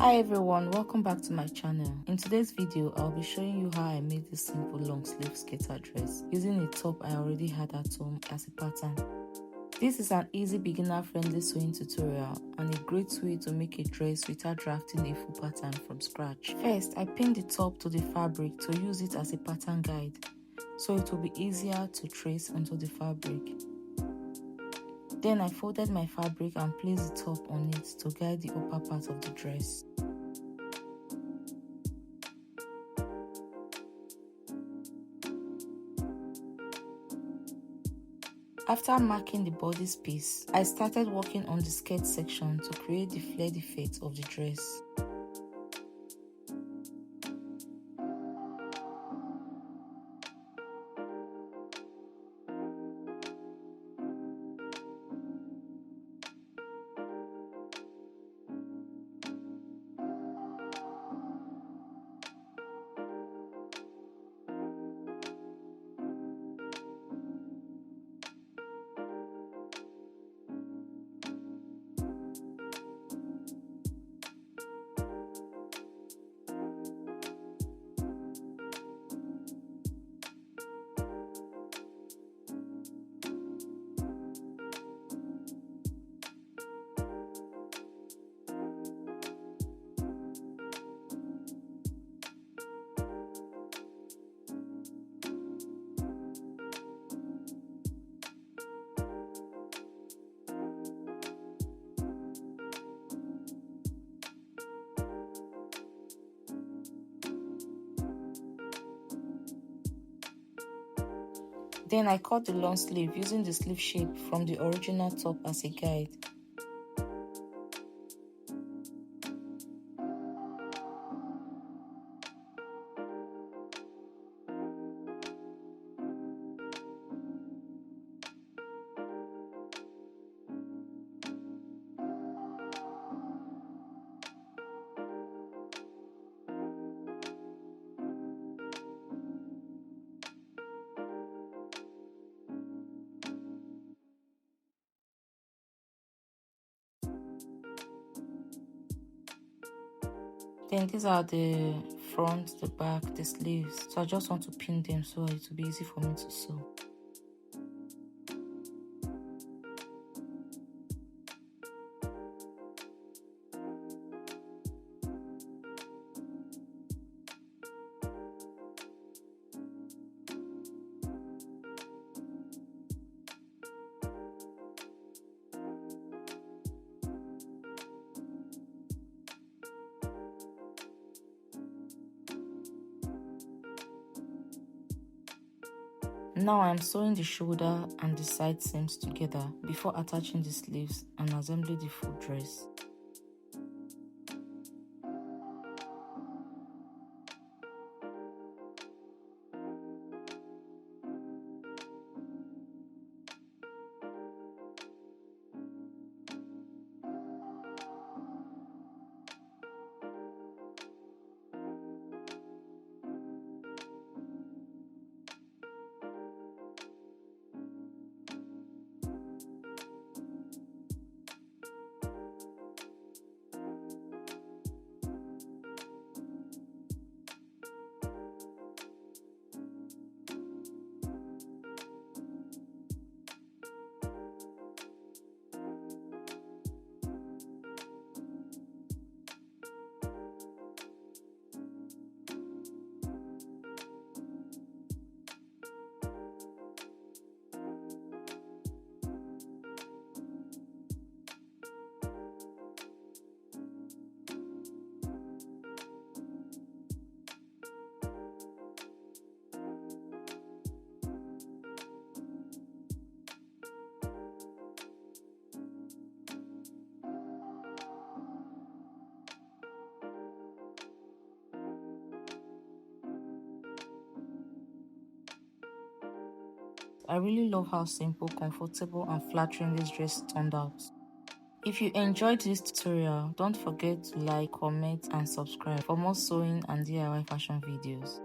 Hi everyone, welcome back to my channel. In today's video, I'll be showing you how I made this simple long sleeve skater dress using a top I already had at home as a pattern. This is an easy beginner-friendly sewing tutorial and a great way to make a dress without drafting a full pattern from scratch. First, I pinned the top to the fabric to use it as a pattern guide, so it will be easier to trace onto the fabric. Then I folded my fabric and placed the top on it to guide the upper part of the dress. After marking the bodice piece, I started working on the skirt section to create the flared effect of the dress. Then I cut the long sleeve using the sleeve shape from the original top as a guide. Then these are the front, the back, the sleeves. So I just want to pin them so it will be easy for me to sew. Now I am sewing the shoulder and the side seams together before attaching the sleeves and assembling the full dress. I really love how simple, comfortable and flattering this dress turned out. If you enjoyed this tutorial, don't forget to like, comment and subscribe for more sewing and DIY fashion videos.